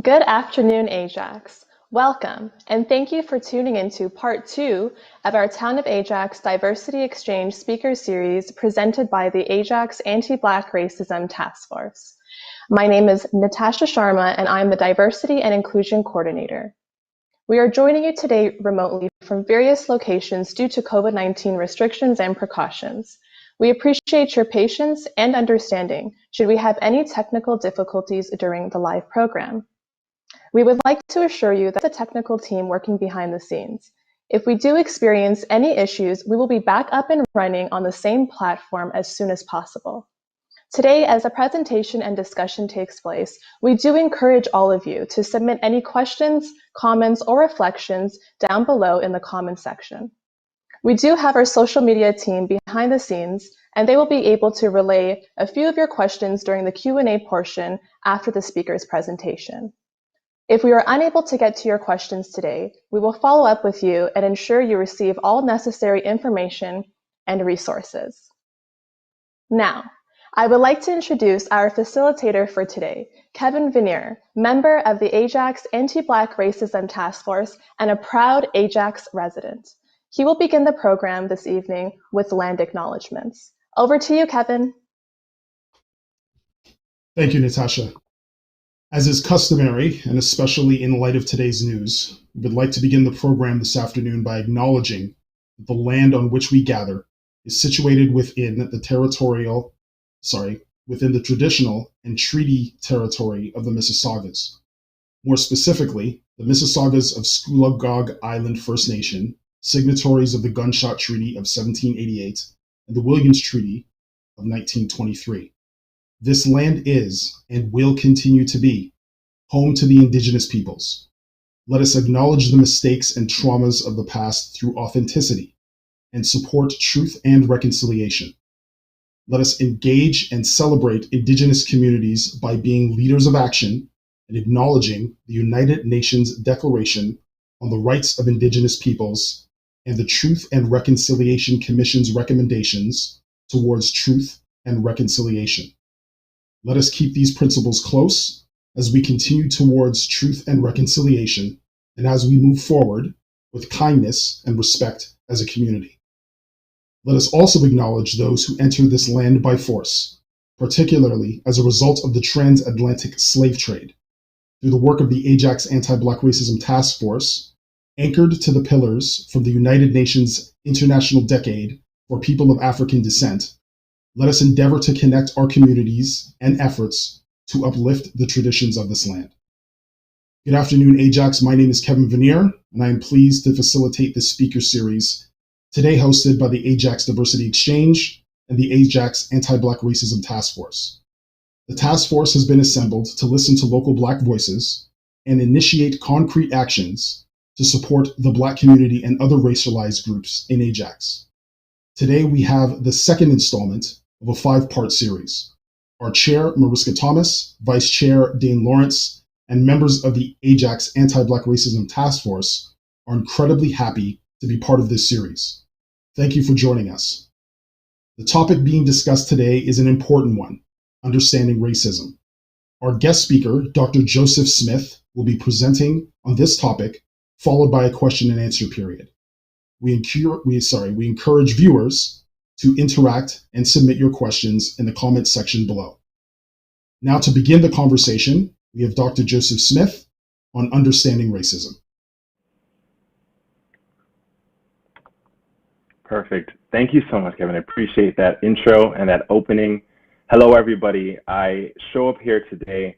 Good afternoon, Ajax. Welcome, and thank you for tuning into part 2 of our Town of Ajax Diversity Exchange speaker series presented by the Ajax Anti-Black Racism Task Force. My name is Natasha Sharma, and I'm the Diversity and Inclusion Coordinator. We are joining you today remotely from various locations due to COVID-19 restrictions and precautions. We appreciate your patience and understanding should we have any technical difficulties during the live program. We would like to assure you that the technical team working behind the scenes. If we do experience any issues, we will be back up and running on the same platform as soon as possible. Today, as the presentation and discussion takes place, we do encourage all of you to submit any questions, comments, or reflections down below in the comments section. We do have our social media team behind the scenes, and they will be able to relay a few of your questions during the Q&A portion after the speaker's presentation. If we are unable to get to your questions today, we will follow up with you and ensure you receive all necessary information and resources. Now, I would like to introduce our facilitator for today, Kevin Veneer, member of the Ajax Anti-Black Racism Task Force and a proud Ajax resident. He will begin the program this evening with land acknowledgements. Over to you, Kevin. Thank you, Natasha. As is customary, and especially in light of today's news, we would like to begin the program this afternoon by acknowledging that the land on which we gather is situated within the traditional and treaty territory of the Mississaugas. More specifically, the Mississaugas of Skulagog Island First Nation, signatories of the Gunshot Treaty of 1788 and the Williams Treaty of 1923. This land is, and will continue to be, home to the indigenous peoples. Let us acknowledge the mistakes and traumas of the past through authenticity and support truth and reconciliation. Let us engage and celebrate indigenous communities by being leaders of action and acknowledging the United Nations Declaration on the Rights of Indigenous Peoples and the Truth and Reconciliation Commission's recommendations towards truth and reconciliation. Let us keep these principles close as we continue towards truth and reconciliation and as we move forward with kindness and respect as a community. Let us also acknowledge those who enter this land by force, particularly as a result of the transatlantic slave trade. Through the work of the Ajax Anti-Black Racism Task Force, anchored to the pillars from the United Nations International Decade for People of African Descent, let us endeavor to connect our communities and efforts to uplift the traditions of this land. Good afternoon, Ajax. My name is Kevin Veneer, and I am pleased to facilitate this speaker series, today hosted by the Ajax Diversity Exchange and the Ajax Anti-Black Racism Task Force. The task force has been assembled to listen to local Black voices and initiate concrete actions to support the Black community and other racialized groups in Ajax. Today, we have the second installment of a 5-part series. Our chair, Mariska Thomas, vice chair, Dane Lawrence, and members of the Ajax Anti-Black Racism Task Force are incredibly happy to be part of this series. Thank you for joining us. The topic being discussed today is an important one, understanding racism. Our guest speaker, Dr. Joseph Smith, will be presenting on this topic, followed by a question and answer period. We encourage viewers to interact and submit your questions in the comments section below. Now, to begin the conversation, we have Dr. Joseph Smith on understanding racism. Perfect. Thank you so much, Kevin. I appreciate that intro and that opening. Hello, everybody. I show up here today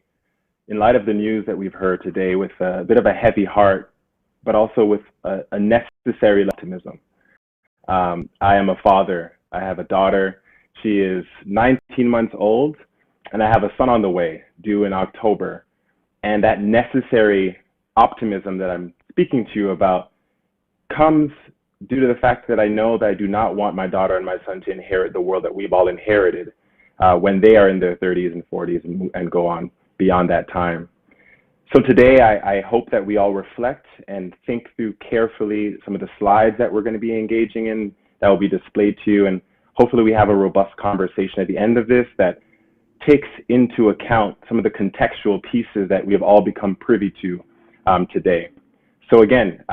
in light of the news that we've heard today with a bit of a heavy heart, but also with a necessary optimism. I am a father. I have a daughter. She is 19 months old, and I have a son on the way, due in October. And that necessary optimism that I'm speaking to you about comes due to the fact that I know that I do not want my daughter and my son to inherit the world that we've all inherited when they are in their 30s and 40s and go on beyond that time. So today, I hope that we all reflect and think through carefully some of the slides that we're going to be engaging in that will be displayed to you. And hopefully we have a robust conversation at the end of this that takes into account some of the contextual pieces that we have all become privy to today. So again,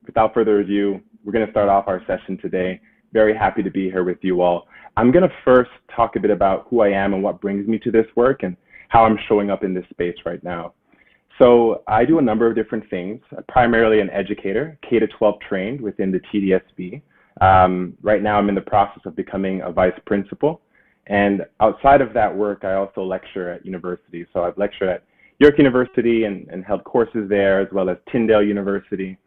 without further ado, we're going to start off our session today. Very happy to be here with you all. I'm going to first talk a bit about who I am and what brings me to this work and how I'm showing up in this space right now. So I do a number of different things, primarily an educator, K-12 trained within the TDSB. Right now I'm in the process of becoming a vice principal. And outside of that work, I also lecture at universities. So I've lectured at York University and held courses there, as well as Tyndale University.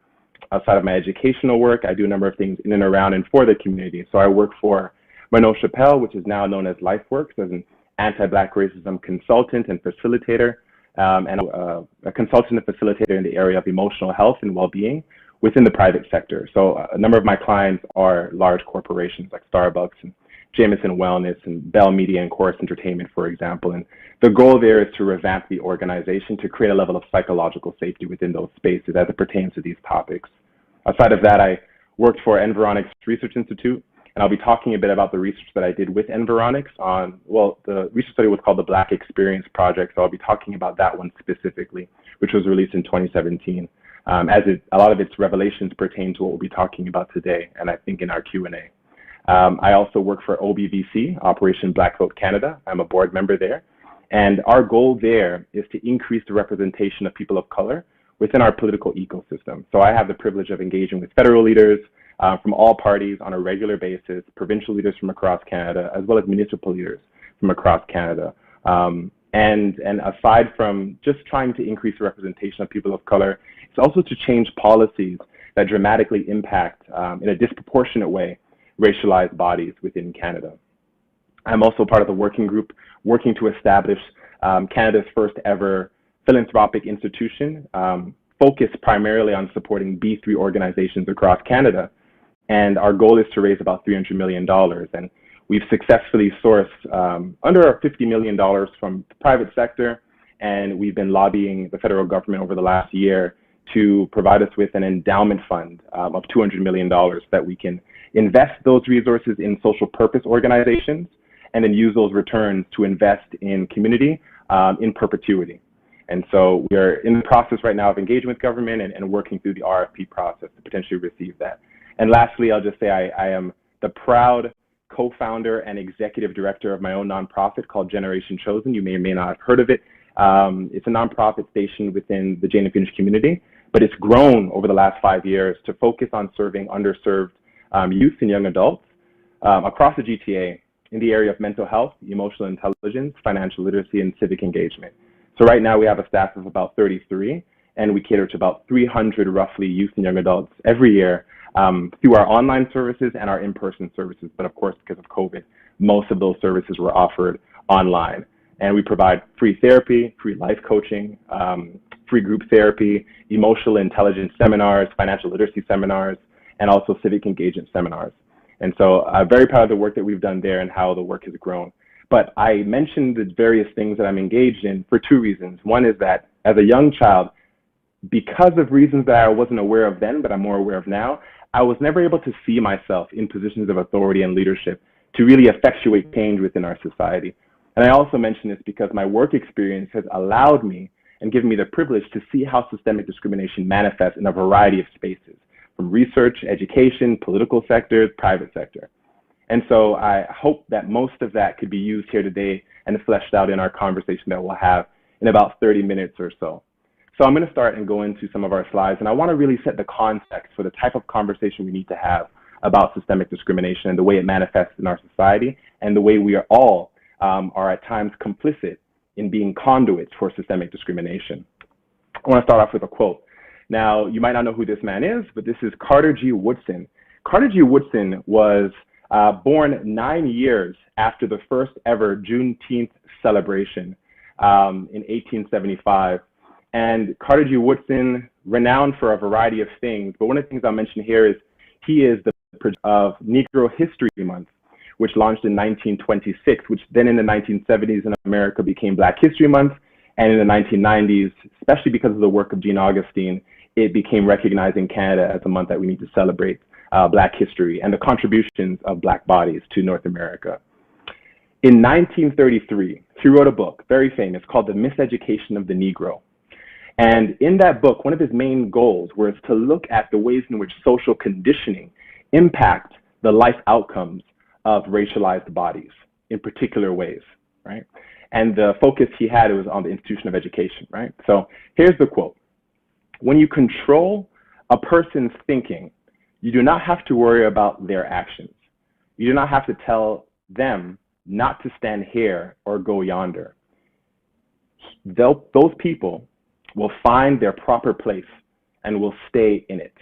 Outside of my educational work, I do a number of things in and around and for the community. So I work for Renaud Chappelle, which is now known as LifeWorks, as an anti-Black racism consultant and facilitator, and a consultant and facilitator in the area of emotional health and well-being within the private sector. So a number of my clients are large corporations like Starbucks and Jameson Wellness and Bell Media and Chorus Entertainment, for example. And the goal there is to revamp the organization to create a level of psychological safety within those spaces as it pertains to these topics. Outside of that, I worked for Environics Research Institute, and I'll be talking a bit about the research that I did with Environics on, well, the research study was called the Black Experience Project, so I'll be talking about that one specifically, which was released in 2017, as a lot of its revelations pertain to what we'll be talking about today, and I think in our Q&A. I also work for OBVC, Operation Black Vote Canada. I'm a board member there. And our goal there is to increase the representation of people of color within our political ecosystem. So I have the privilege of engaging with federal leaders from all parties on a regular basis, provincial leaders from across Canada, as well as municipal leaders from across Canada. And aside from just trying to increase the representation of people of color, it's also to change policies that dramatically impact, in a disproportionate way, racialized bodies within Canada. I'm also part of the working group working to establish Canada's first ever philanthropic institution, focused primarily on supporting B3 organizations across Canada. And our goal is to raise about $300 million. And we've successfully sourced under $50 million from the private sector. And we've been lobbying the federal government over the last year to provide us with an endowment fund of $200 million that we can invest those resources in social purpose organizations and then use those returns to invest in community in perpetuity. And so we are in the process right now of engaging with government and working through the RFP process to potentially receive that. And lastly, I'll just say I am the proud co-founder and executive director of my own nonprofit called Generation Chosen. You may or may not have heard of it. It's a nonprofit stationed within the Jane and Finch community, but it's grown over the last 5 years to focus on serving underserved youth and young adults across the GTA in the area of mental health, emotional intelligence, financial literacy, and civic engagement. So right now we have a staff of about 33, and we cater to about 300 roughly youth and young adults every year through our online services and our in-person services. But of course, because of COVID, most of those services were offered online. And we provide free therapy, free life coaching, free group therapy, emotional intelligence seminars, financial literacy seminars, and also civic engagement seminars. And so I'm very proud of the work that we've done there and how the work has grown. But I mentioned the various things that I'm engaged in for two reasons. One is that as a young child, because of reasons that I wasn't aware of then, but I'm more aware of now, I was never able to see myself in positions of authority and leadership to really effectuate change within our society. And I also mention this because my work experience has allowed me and given me the privilege to see how systemic discrimination manifests in a variety of spaces, from research, education, political sectors, private sector. And so I hope that most of that could be used here today and fleshed out in our conversation that we'll have in about 30 minutes or so. So I'm going to start and go into some of our slides, and I want to really set the context for the type of conversation we need to have about systemic discrimination and the way it manifests in our society and the way we are all are at times complicit in being conduits for systemic discrimination. I want to start off with a quote. Now, you might not know who this man is, but this is Carter G. Woodson. Carter G. Woodson was born 9 years after the first ever Juneteenth celebration in 1875. And Carter G. Woodson, renowned for a variety of things, but one of the things I'll mention here is he is the producer of Negro History Month, which launched in 1926, which then in the 1970s in America became Black History Month. And in the 1990s, especially because of the work of Jean Augustine, it became recognized in Canada as a month that we need to celebrate Black history and the contributions of Black bodies to North America. In 1933, he wrote a book, very famous, called The Miseducation of the Negro. And in that book, one of his main goals was to look at the ways in which social conditioning impact the life outcomes of racialized bodies in particular ways, right? And the focus he had was on the institution of education, right? So here's the quote. When you control a person's thinking, you do not have to worry about their actions. You do not have to tell them not to stand here or go yonder. Those people will find their proper place and will stay in it.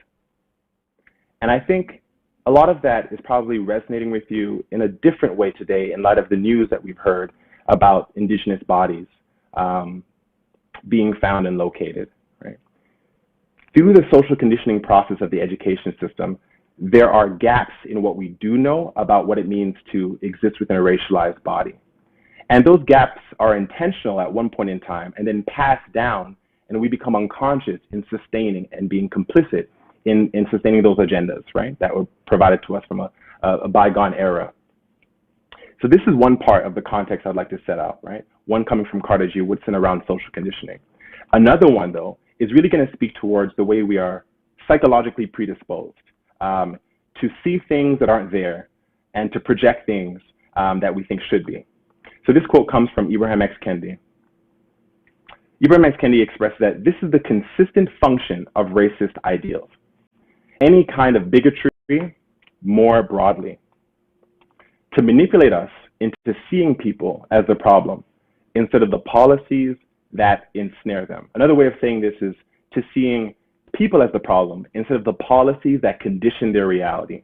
And I think a lot of that is probably resonating with you in a different way today in light of the news that we've heard about indigenous bodies being found and located, right? Through the social conditioning process of the education system, there are gaps in what we do know about what it means to exist within a racialized body. And those gaps are intentional at one point in time and then passed down, and we become unconscious in sustaining and being complicit in sustaining those agendas, right, that were provided to us from a bygone era. So this is one part of the context I'd like to set out, right? One coming from Carter G. Woodson around social conditioning. Another one, though, is really going to speak towards the way we are psychologically predisposed to see things that aren't there and to project things that we think should be. So this quote comes from Ibram X. Kendi. Ibram X. Kendi expressed that this is the consistent function of racist ideals. Any kind of bigotry more broadly, to manipulate us into seeing people as the problem instead of the policies that ensnare them. Another way of saying this is to seeing people as the problem instead of the policies that condition their reality,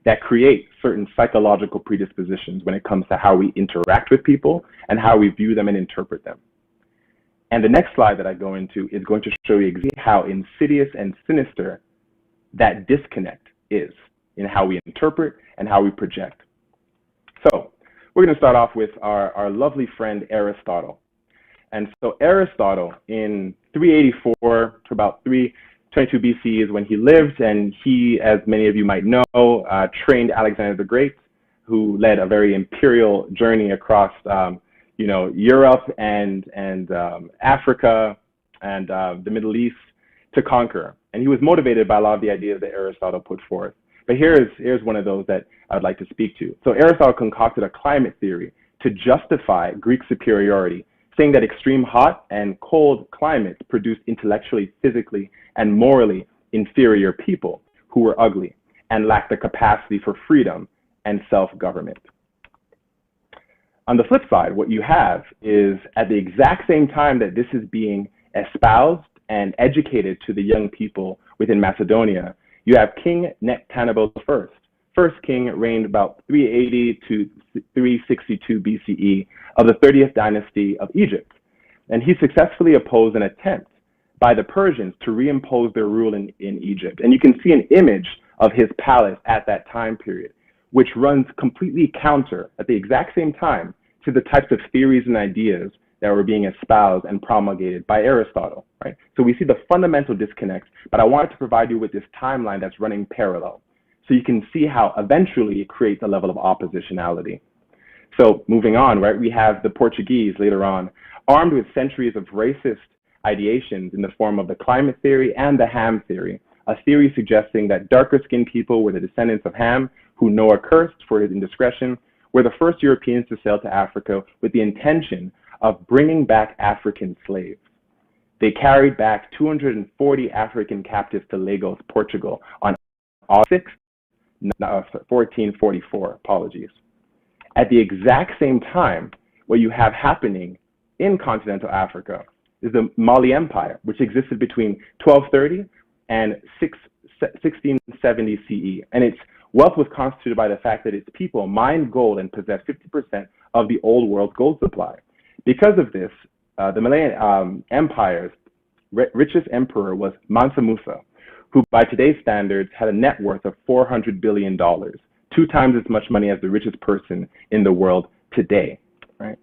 that create certain psychological predispositions when it comes to how we interact with people and how we view them and interpret them. And the next slide that I go into is going to show you exactly how insidious and sinister that disconnect is in how we interpret and how we project. So we're going to start off with our lovely friend Aristotle. And so Aristotle in 384 to about 322 BC is when he lived, and he, as many of you might know, trained Alexander the Great, who led a very imperial journey across Europe and Africa and the Middle East to conquer. And he was motivated by a lot of the ideas that Aristotle put forth. But here's one of those that I'd like to speak to. So Aristotle concocted a climate theory to justify Greek superiority, saying that extreme hot and cold climates produced intellectually, physically, and morally inferior people who were ugly and lacked the capacity for freedom and self-government. On the flip side, what you have is at the exact same time that this is being espoused and educated to the young people within Macedonia, you have King Nectanebo I. First king reigned about 380 to 362 BCE of the 30th dynasty of Egypt. And he successfully opposed an attempt by the Persians to reimpose their rule in Egypt. And you can see an image of his palace at that time period, which runs completely counter at the exact same time to the types of theories and ideas that were being espoused and promulgated by Aristotle, right? So we see the fundamental disconnects, but I wanted to provide you with this timeline that's running parallel, so you can see how eventually it creates a level of oppositionality. So moving on, right, we have the Portuguese later on, armed with centuries of racist ideations in the form of the climate theory and the Ham theory, a theory suggesting that darker-skinned people were the descendants of Ham, who Noah cursed for his indiscretion, were the first Europeans to sail to Africa with the intention of bringing back African slaves. They carried back 240 African captives to Lagos, Portugal on August 6, 1444, apologies. At the exact same time, what you have happening in continental Africa is the Mali Empire, which existed between 1230 and 1670 CE. And its wealth was constituted by the fact that its people mined gold and possessed 50% of the old world's gold supply. Because of this, the Malayan Empire's richest emperor was Mansa Musa, who by today's standards had a net worth of $400 billion, 2 times as much money as the richest person in the world today, right?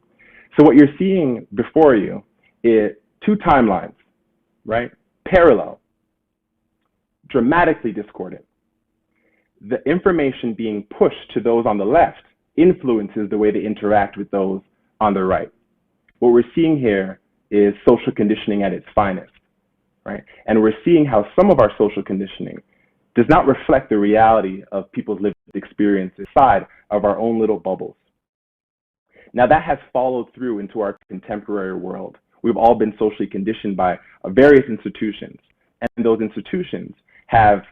So what you're seeing before you is 2 timelines, right? Parallel, dramatically discordant. The information being pushed to those on the left influences the way they interact with those on the right. what we're seeing here is social conditioning at its finest, right? And we're seeing how some of our social conditioning does not reflect the reality of people's lived experience inside of our own little bubbles. Now that has followed through into our contemporary world. We've all been socially conditioned by various institutions, and those institutions have,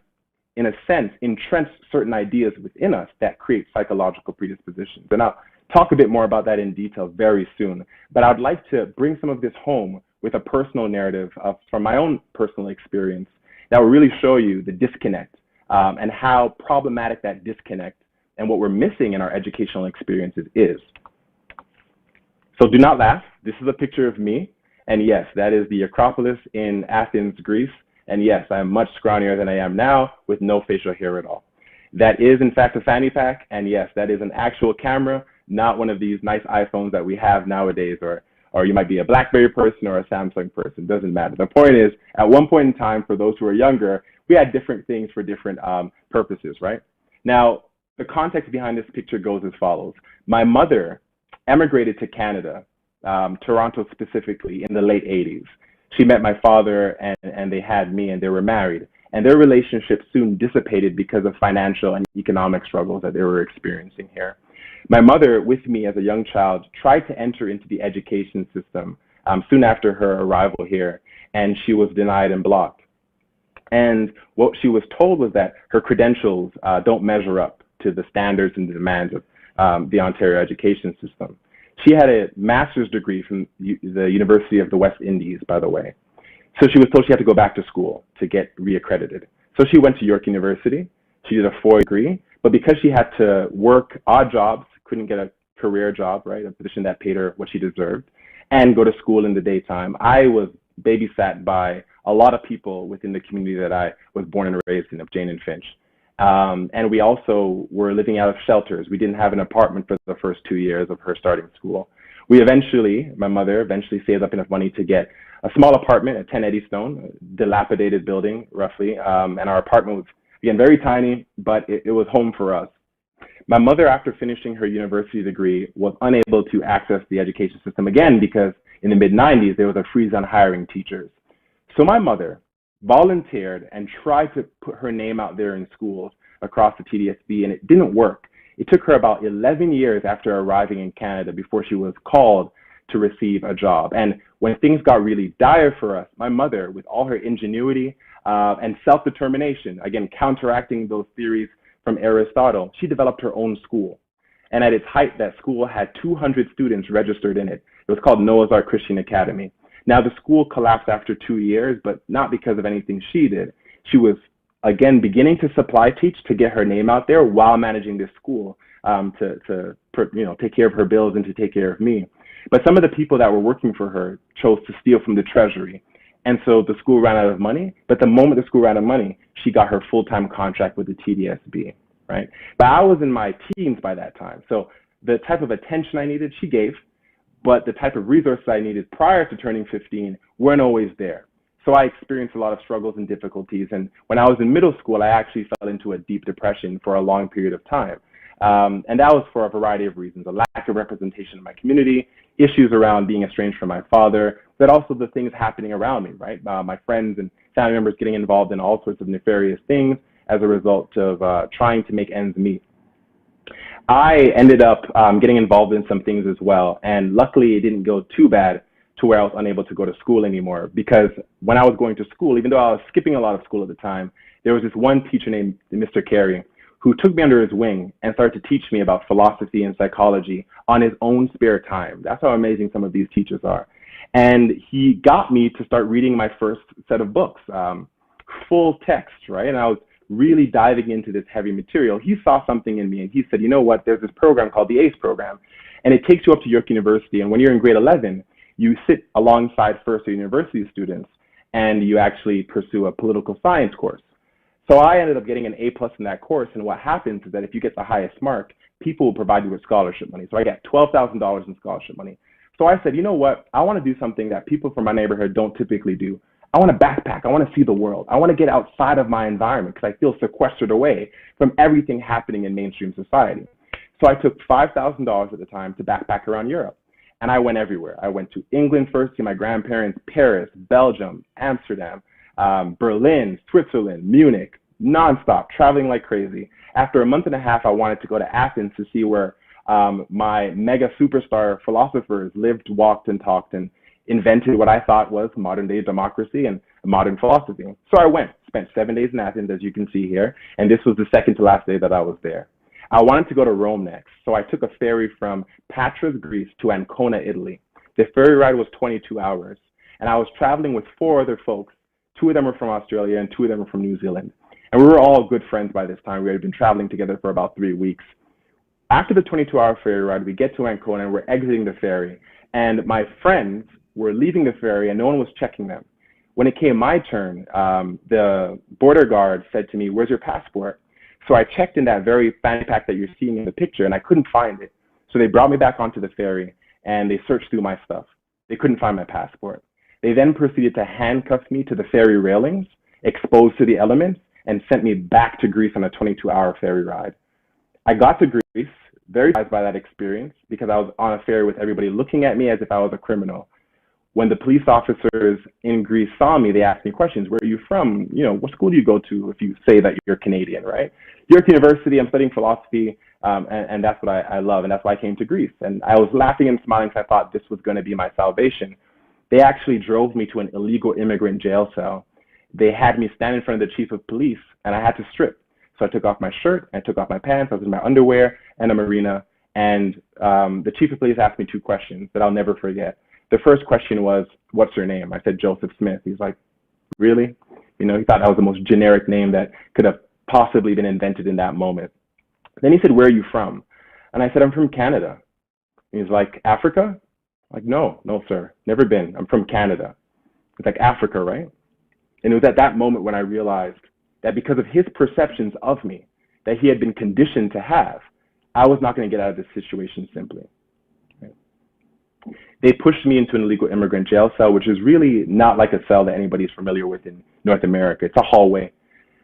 in a sense, entrenched certain ideas within us that create psychological predispositions. And I'll talk a bit more about that in detail very soon. But I'd like to bring some of this home with a personal narrative from my own personal experience that will really show you the disconnect and how problematic that disconnect and what we're missing in our educational experiences is. So do not laugh. This is a picture of me. And yes, that is the Acropolis in Athens, Greece. And yes, I am much scrawnier than I am now with no facial hair at all. That is, in fact, a fanny pack. And yes, that is an actual camera, not one of these nice iPhones that we have nowadays, or you might be a BlackBerry person or a Samsung person. Doesn't matter. The point is, at one point in time, for those who are younger, we had different things for different purposes, right? Now, the context behind this picture goes as follows. My mother emigrated to Canada, Toronto specifically, in the late 80s. She met my father and they had me and they were married. And their relationship soon dissipated because of financial and economic struggles that they were experiencing here. My mother, with me as a young child, tried to enter into the education system soon after her arrival here, and she was denied and blocked. And what she was told was that her credentials don't measure up to the standards and the demands of the Ontario education system. She had a master's degree from the University of the West Indies, by the way. So she was told she had to go back to school to get reaccredited. So she went to York University. She did a 4-year degree, but because she had to work odd jobs, couldn't get a career job, right, a position that paid her what she deserved, and go to school in the daytime, I was babysat by a lot of people within the community that I was born and raised in, of Jane and Finch. And we also were living out of shelters. We didn't have an apartment for the first 2 years of her starting school. My mother eventually saved up enough money to get a small apartment at 10 Eddystone, a dilapidated building roughly. And our apartment was, again, very tiny, but it was home for us. My mother, after finishing her university degree, was unable to access the education system again because in the mid-90s, there was a freeze on hiring teachers. So my mother volunteered and tried to put her name out there in schools across the TDSB, and it didn't work. It took her about 11 years after arriving in Canada before she was called to receive a job. And when things got really dire for us, my mother, with all her ingenuity and self-determination, again, counteracting those theories from Aristotle, she developed her own school. And at its height, that school had 200 students registered in it. It was called Noah's Ark Christian Academy. Now, the school collapsed after 2 years, but not because of anything she did. She was, again, beginning to supply teach to get her name out there while managing this school to take care of her bills and to take care of me. But some of the people that were working for her chose to steal from the treasury. And so the school ran out of money. But the moment the school ran out of money, she got her full-time contract with the TDSB, right? But I was in my teens by that time. So the type of attention I needed, she gave. But the type of resources I needed prior to turning 15 weren't always there. So I experienced a lot of struggles and difficulties. And when I was in middle school, I actually fell into a deep depression for a long period of time. And that was for a variety of reasons: a lack of representation in my community, issues around being estranged from my father, but also the things happening around me, right? My friends and family members getting involved in all sorts of nefarious things as a result of trying to make ends meet. I ended up getting involved in some things as well. And luckily, it didn't go too bad to where I was unable to go to school anymore. Because when I was going to school, even though I was skipping a lot of school at the time, there was this one teacher named Mr. Carey who took me under his wing and started to teach me about philosophy and psychology on his own spare time. That's how amazing some of these teachers are. And he got me to start reading my first set of books, full text, right? And I was really diving into this heavy material. He saw something in me and he said, you know what, there's this program called the ACE program, and it takes you up to York University. And when you're in grade 11, you sit alongside first-year university students and you actually pursue a political science course. So I ended up getting an A+ in that course, and what happens is that if you get the highest mark, people will provide you with scholarship money. So I got $12,000 in scholarship money. So I said, you know what, I want to do something that people from my neighborhood don't typically do. I want to backpack. I want to see the world. I want to get outside of my environment because I feel sequestered away from everything happening in mainstream society. So I took $5,000 at the time to backpack around Europe. And I went everywhere. I went to England first, to my grandparents, Paris, Belgium, Amsterdam, Berlin, Switzerland, Munich, nonstop, traveling like crazy. After a month and a half, I wanted to go to Athens to see where my mega superstar philosophers lived, walked, and talked, and invented what I thought was modern day democracy and modern philosophy. So I went, spent 7 days in Athens, as you can see here, and this was the second to last day that I was there. I wanted to go to Rome next, so I took a ferry from Patras, Greece to Ancona, Italy. The ferry ride was 22 hours, and I was traveling with 4 other folks. 2 of them were from Australia and 2 of them were from New Zealand. And we were all good friends by this time. We had been traveling together for about 3 weeks. After the 22-hour ferry ride, we get to Ancona and we're exiting the ferry. And my friends were leaving the ferry and no one was checking them. When it came my turn, the border guard said to me, "Where's your passport?" So I checked in that very fanny pack that you're seeing in the picture and I couldn't find it. So they brought me back onto the ferry and they searched through my stuff. They couldn't find my passport. They then proceeded to handcuff me to the ferry railings, exposed to the elements, and sent me back to Greece on a 22-hour ferry ride. I got to Greece, very surprised by that experience because I was on a ferry with everybody looking at me as if I was a criminal. When the police officers in Greece saw me, they asked me questions. Where are you from? You know, what school do you go to if you say that you're Canadian, right? York University, I'm studying philosophy, and that's what I love, and that's why I came to Greece. And I was laughing and smiling because I thought this was going to be my salvation. They actually drove me to an illegal immigrant jail cell. They had me stand in front of the chief of police, and I had to strip. So I took off my shirt, I took off my pants, I was in my underwear and a marina, and the chief of police asked me 2 questions that I'll never forget. The first question was, "What's your name?" I said, "Joseph Smith." He's like, "Really?" You know, he thought that was the most generic name that could have possibly been invented in that moment. Then he said, "Where are you from?" And I said, "I'm from Canada." And he's like, "Africa?" I'm like, no, sir, never been. I'm from Canada. It's like, Africa, right? And it was at that moment when I realized that because of his perceptions of me that he had been conditioned to have, I was not going to get out of this situation simply. Right? They pushed me into an illegal immigrant jail cell, which is really not like a cell that anybody's familiar with in North America. It's a hallway.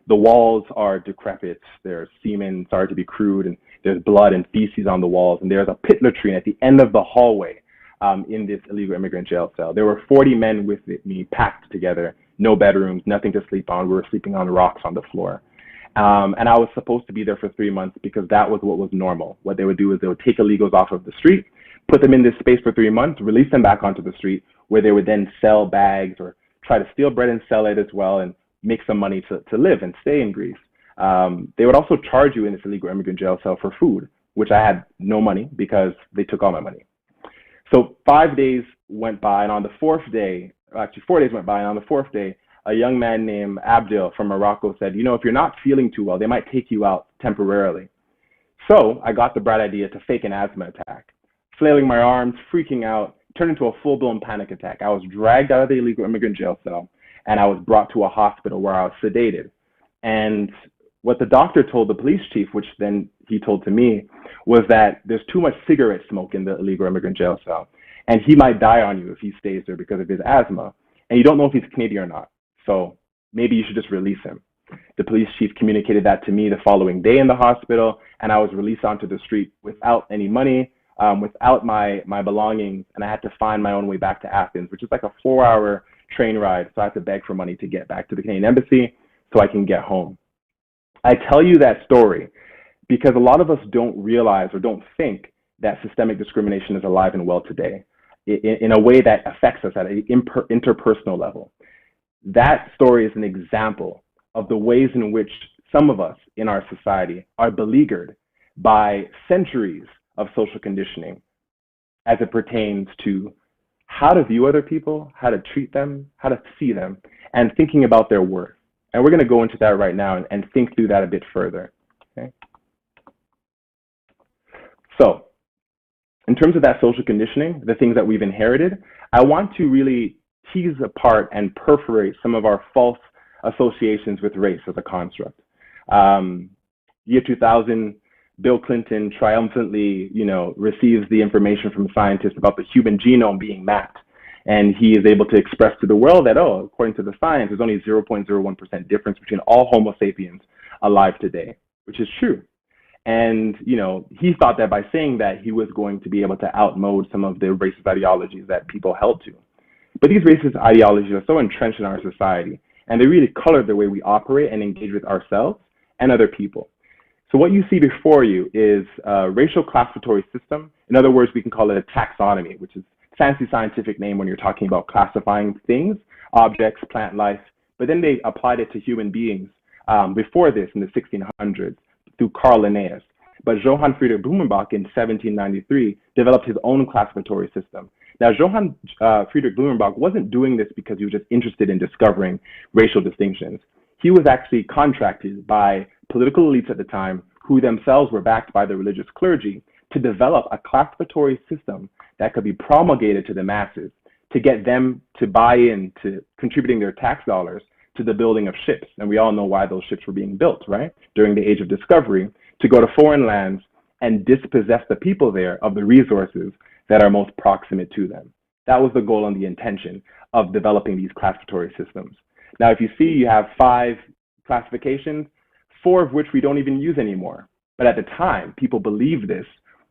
The walls are decrepit. There's semen, sorry to be crude, and there's blood and feces on the walls. And there's a pit latrine at the end of the hallway in this illegal immigrant jail cell. There were 40 men with me packed together, no bedrooms, nothing to sleep on. We were sleeping on rocks on the floor. And I was supposed to be there for 3 months because that was what was normal. What they would do is they would take illegals off of the street, put them in this space for 3 months, release them back onto the street, where they would then sell bags or try to steal bread and sell it as well and make some money to live and stay in Greece. They would also charge you in this illegal immigrant jail cell for food, which I had no money because they took all my money. So 5 days went by, and on the 4th day, actually 4 days went by, and on the 4th day, a young man named Abdil from Morocco said, "You know, if you're not feeling too well, they might take you out temporarily." So I got the bright idea to fake an asthma attack. Flailing my arms, freaking out, turned into a full-blown panic attack. I was dragged out of the illegal immigrant jail cell, and I was brought to a hospital where I was sedated. And what the doctor told the police chief, which then he told to me, was that there's too much cigarette smoke in the illegal immigrant jail cell, and he might die on you if he stays there because of his asthma. And you don't know if he's Canadian or not, so maybe you should just release him. The police chief communicated that to me the following day in the hospital, and I was released onto the street without any money, without my belongings, and I had to find my own way back to Athens, which is like a 4-hour train ride. So I had to beg for money to get back to the Canadian embassy so I can get home. I tell you that story because a lot of us don't realize or don't think that systemic discrimination is alive and well today in a way that affects us at an interpersonal level. That story is an example of the ways in which some of us in our society are beleaguered by centuries of social conditioning as it pertains to how to view other people, how to treat them, how to see them, and thinking about their worth. And we're going to go into that right now and think through that a bit further. Okay? So, in terms of that social conditioning, the things that we've inherited, I want to really tease apart and perforate some of our false associations with race as a construct. Year 2000, Bill Clinton triumphantly, receives the information from scientists about the human genome being mapped. And he is able to express to the world that, according to the science, there's only 0.01% difference between all Homo sapiens alive today, which is true. And, he thought that by saying that, he was going to be able to outmode some of the racist ideologies that people held to. But these racist ideologies are so entrenched in our society, and they really color the way we operate and engage with ourselves and other people. So what you see before you is a racial classificatory system. In other words, we can call it a taxonomy, which is a fancy scientific name when you're talking about classifying things, objects, plant life. But then they applied it to human beings before this in the 1600s through Carl Linnaeus. But Johann Friedrich Blumenbach in 1793 developed his own classificatory system. Now, Johann Friedrich Blumenbach wasn't doing this because he was just interested in discovering racial distinctions. He was actually contracted by political elites at the time, who themselves were backed by the religious clergy, to develop a classificatory system that could be promulgated to the masses to get them to buy in to contributing their tax dollars to the building of ships. And we all know why those ships were being built, right? During the Age of Discovery, to go to foreign lands and dispossess the people there of the resources that are most proximate to them. That was the goal and the intention of developing these classificatory systems. Now, if you see, you have 5 classifications, 4 of which we don't even use anymore. But at the time, people believed this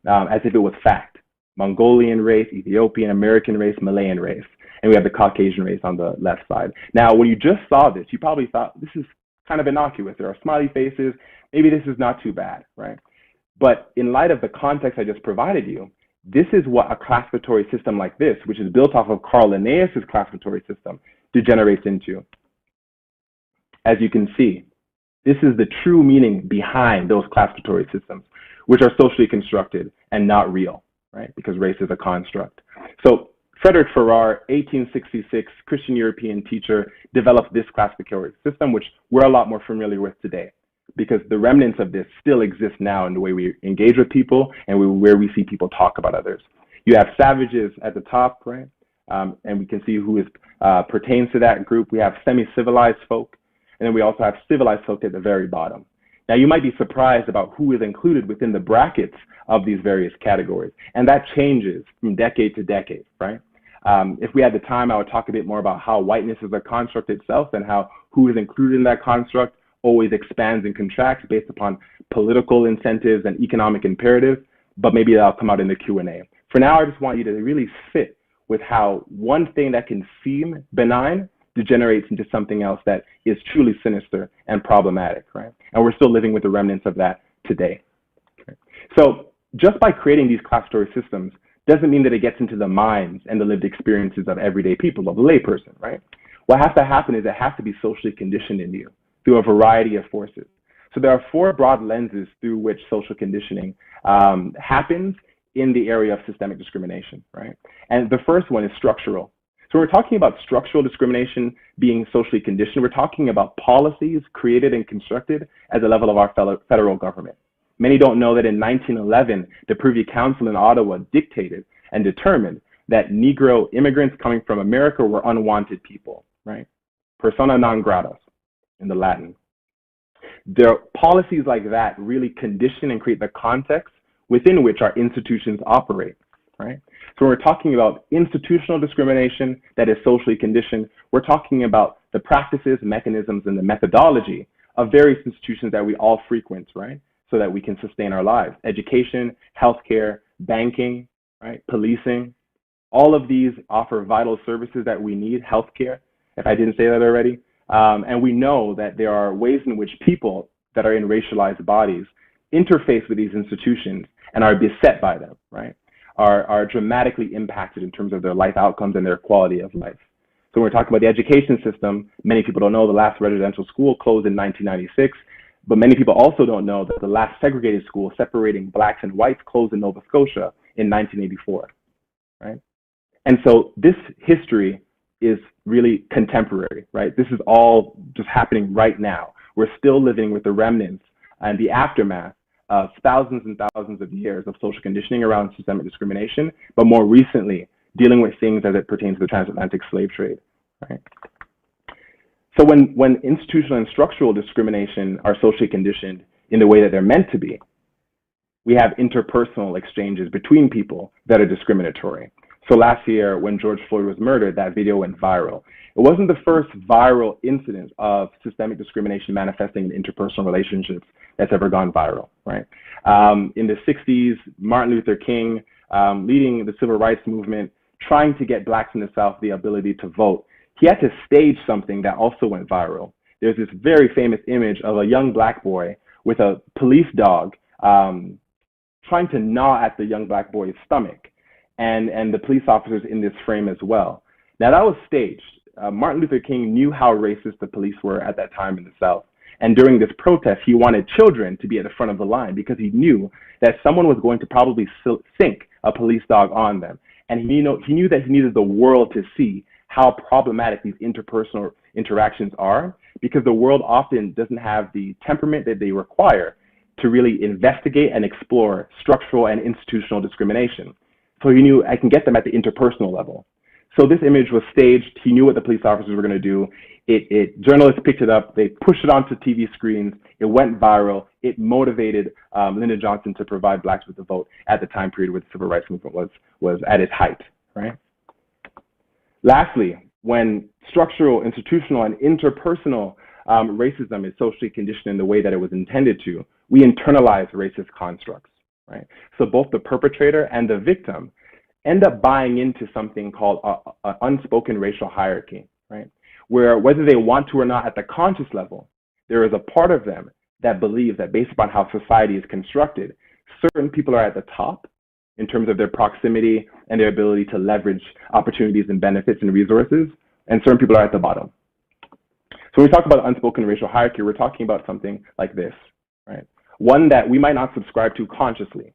as if it was fact. Mongolian race, Ethiopian, American race, Malayan race. And we have the Caucasian race on the left side. Now, when you just saw this, you probably thought, this is kind of innocuous. There are smiley faces. Maybe this is not too bad, right? But in light of the context I just provided you, this is what a classificatory system like this, which is built off of Carl Linnaeus' classificatory system, degenerates into. As you can see, this is the true meaning behind those classificatory systems, which are socially constructed and not real, right? Because race is a construct. So Frederick Farrar, 1866, Christian European teacher, developed this classificatory system, which we're a lot more familiar with today, because the remnants of this still exist now in the way we engage with people and where we see people talk about others. You have savages at the top, right? And we can see who pertains to that group. We have semi-civilized folk, and then we also have civilized folk at the very bottom. Now, you might be surprised about who is included within the brackets of these various categories, and that changes from decade to decade, right? If we had the time, I would talk a bit more about how whiteness is a construct itself and how who is included in that construct always expands and contracts based upon political incentives and economic imperatives, but maybe that'll come out in the Q&A. For now, I just want you to really sit with how one thing that can seem benign degenerates into something else that is truly sinister and problematic, right? And we're still living with the remnants of that today. Okay. So just by creating these classificatory systems doesn't mean that it gets into the minds and the lived experiences of everyday people, of a layperson, right? What has to happen is it has to be socially conditioned in you through a variety of forces. So there are 4 broad lenses through which social conditioning happens in the area of systemic discrimination, right? And the first one is structural. So we're talking about structural discrimination being socially conditioned. We're talking about policies created and constructed at the level of our federal government. Many don't know that in 1911, the Privy Council in Ottawa dictated and determined that Negro immigrants coming from America were unwanted people, right? Persona non grata in the Latin. There are policies like that really condition and create the context within which our institutions operate, right? So when we're talking about institutional discrimination that is socially conditioned, we're talking about the practices, mechanisms, and the methodology of various institutions that we all frequent, right? So that we can sustain our lives. Education, healthcare, banking, right? Policing. All of these offer vital services that we need, healthcare, if I didn't say that already. And we know that there are ways in which people that are in racialized bodies interface with these institutions and are beset by them, right? Are dramatically impacted in terms of their life outcomes and their quality of life. So when we're talking about the education system, many people don't know the last residential school closed in 1996, but many people also don't know that the last segregated school separating blacks and whites closed in Nova Scotia in 1984, right? And so this history is really contemporary, right? This is all just happening right now. We're still living with the remnants and the aftermath of thousands and thousands of years of social conditioning around systemic discrimination, but more recently, dealing with things as it pertains to the transatlantic slave trade, right? So when institutional and structural discrimination are socially conditioned in the way that they're meant to be, we have interpersonal exchanges between people that are discriminatory. So last year, when George Floyd was murdered, that video went viral. It wasn't the first viral incident of systemic discrimination manifesting in interpersonal relationships that's ever gone viral, right? In the 60s, Martin Luther King, leading the civil rights movement, trying to get blacks in the South the ability to vote, he had to stage something that also went viral. There's this very famous image of a young black boy with a police dog trying to gnaw at the young black boy's stomach, and the police officers in this frame as well. Now that was staged. Martin Luther King knew how racist the police were at that time in the South. And during this protest, he wanted children to be at the front of the line because he knew that someone was going to probably sink a police dog on them. And he knew that he needed the world to see how problematic these interpersonal interactions are, because the world often doesn't have the temperament that they require to really investigate and explore structural and institutional discrimination. So he knew I can get them at the interpersonal level. So this image was staged. He knew what the police officers were going to do. Journalists picked it up. They pushed it onto TV screens. It went viral. It motivated Lyndon Johnson to provide blacks with the vote at the time period where the civil rights movement was at its height, right? Lastly, when structural, institutional, and interpersonal racism is socially conditioned in the way that it was intended to, we internalize racist constructs, right? So both the perpetrator and the victim end up buying into something called an unspoken racial hierarchy, right? Where whether they want to or not at the conscious level, there is a part of them that believes that based upon how society is constructed, certain people are at the top in terms of their proximity and their ability to leverage opportunities and benefits and resources, and certain people are at the bottom. So when we talk about unspoken racial hierarchy, we're talking about something like this, right? One that we might not subscribe to consciously,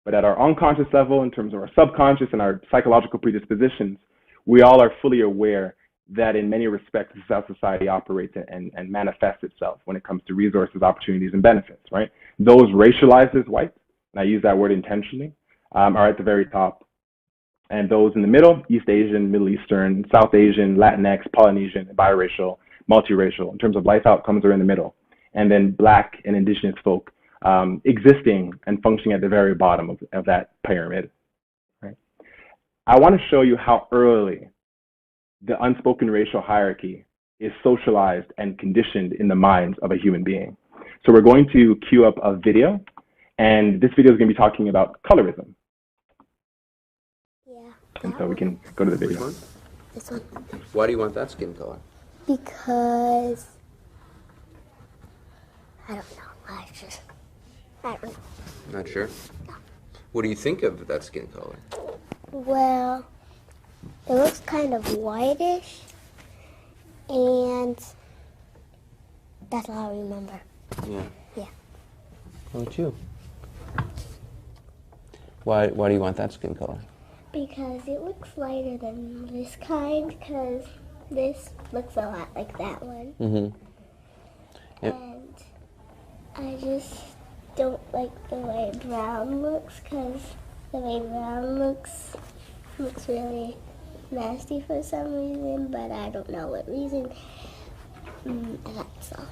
but at our unconscious level, in terms of our subconscious and our psychological predispositions, we all are fully aware that in many respects, this is how society operates and manifests itself when it comes to resources, opportunities, and benefits, right? Those racialized as white, and I use that word intentionally, are at the very top. And those in the middle, East Asian, Middle Eastern, South Asian, Latinx, Polynesian, biracial, multiracial, in terms of life outcomes, are in the middle. And then Black and Indigenous folk existing and functioning at the very bottom of that pyramid, right? I want to show you how early the unspoken racial hierarchy is socialized and conditioned in the minds of a human being. So we're going to queue up a video, and this video is going to be talking about colorism. Yeah. And so we can go to the video. Which one? This one. Why do you want that skin color? Because I don't know. I don't know. Not sure. What do you think of that skin color? Well, it looks kind of whitish, and that's all I remember. Yeah. Yeah. How about you? Why do you want that skin color? Because it looks lighter than this kind, because this looks a lot like that one. Mm-hmm. Yep. And I just don't like the way brown looks, because the way brown looks really nasty for some reason, but I don't know what reason. That's all.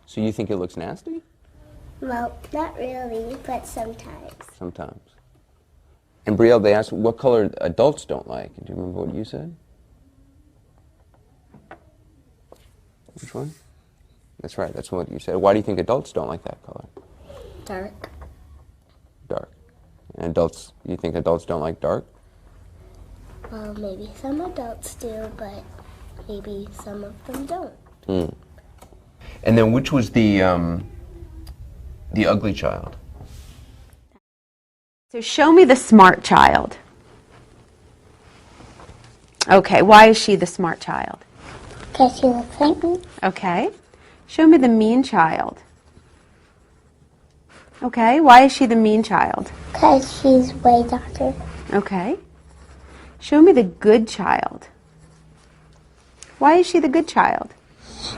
So you think it looks nasty? Well, not really, but sometimes. Sometimes. And Brielle, they asked what color adults don't like. Do you remember what you said? Which one? That's right, that's what you said. Why do you think adults don't like that color? Dark. Dark. And adults, you think adults don't like dark? Well, maybe some adults do, but maybe some of them don't. Hmm. And then which was the ugly child? So show me the smart child. Okay, why is she the smart child? Because she looks like me. Okay. Show me the mean child. Okay, why is she the mean child? Because she's way darker. Okay. Show me the good child. Why is she the good child?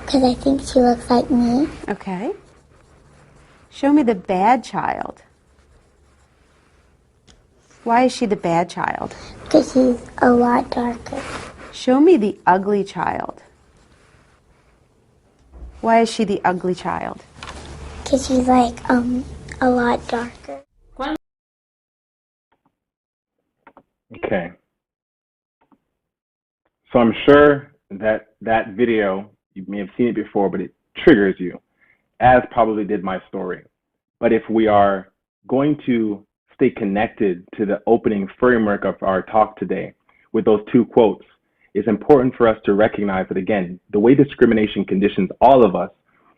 Because I think she looks like me. Okay. Show me the bad child. Why is she the bad child? Because she's a lot darker. Show me the ugly child. Why is she the ugly child? Because she's like a lot darker. Okay, So I'm sure that that video, you may have seen it before, but it triggers you, as probably did my story. But if we are going to stay connected to the opening framework of our talk today with those two quotes, it's important for us to recognize that, again, the way discrimination conditions all of us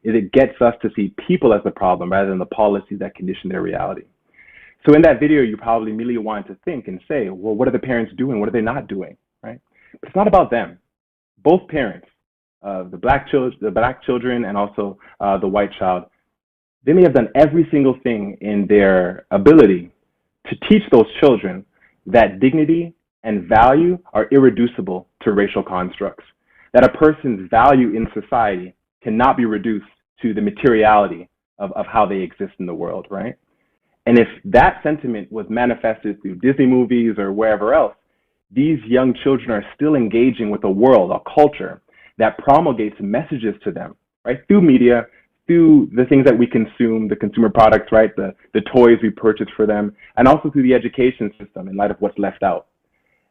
is it gets us to see people as the problem rather than the policies that condition their reality. So in that video, you probably immediately wanted to think and say, well, what are the parents doing? What are they not doing, right? But it's not about them. Both parents, the black children and also the white child, they may have done every single thing in their ability to teach those children that dignity and value are irreducible to racial constructs, that a person's value in society cannot be reduced to the materiality of how they exist in the world, right? And if that sentiment was manifested through Disney movies or wherever else, these young children are still engaging with a world, a culture that promulgates messages to them, right? Through media, through the things that we consume, the consumer products, right? The toys we purchase for them, and also through the education system in light of what's left out.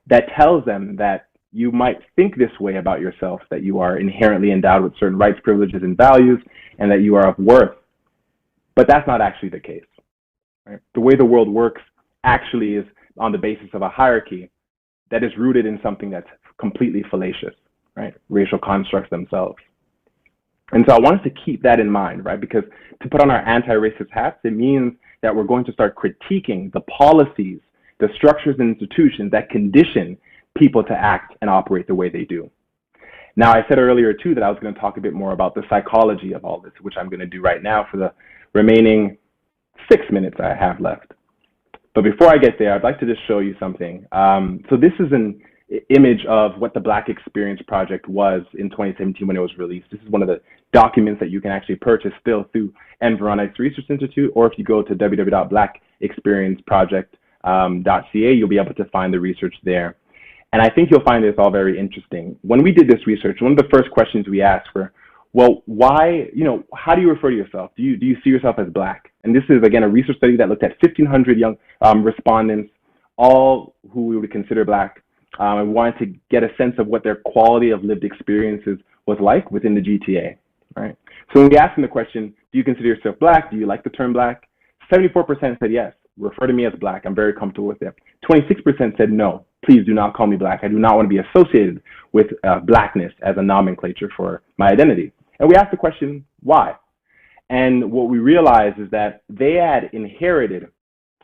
That tells them that you might think this way about yourself, that you are inherently endowed with certain rights, privileges, and values, and that you are of worth. But that's not actually the case. Right? The way the world works actually is on the basis of a hierarchy that is rooted in something that's completely fallacious, right? Racial constructs themselves. And so I want us to keep that in mind, right? Because to put on our anti-racist hats, it means that we're going to start critiquing the policies, the structures and institutions that condition people to act and operate the way they do. Now, I said earlier, too, that I was going to talk a bit more about the psychology of all this, which I'm going to do right now for the remaining 6 minutes I have left. But before I get there, I'd like to just show you something. So this is an image of what the Black Experience Project was in 2017 when it was released. This is one of the documents that you can actually purchase still through N. Veronic's Research Institute, or if you go to www.blackexperienceproject.ca, you'll be able to find the research there. And I think you'll find this all very interesting. When we did this research, one of the first questions we asked were, well, why, how do you refer to yourself? Do you see yourself as Black? And this is, again, a research study that looked at 1,500 young respondents, all who we would consider Black. We wanted to get a sense of what their quality of lived experiences was like within the GTA, right? So when we asked them the question, do you consider yourself Black? Do you like the term Black? 74% said yes, refer to me as Black. I'm very comfortable with it. 26% said no, please do not call me Black. I do not want to be associated with Blackness as a nomenclature for my identity. And we asked the question, why? And what we realized is that they had inherited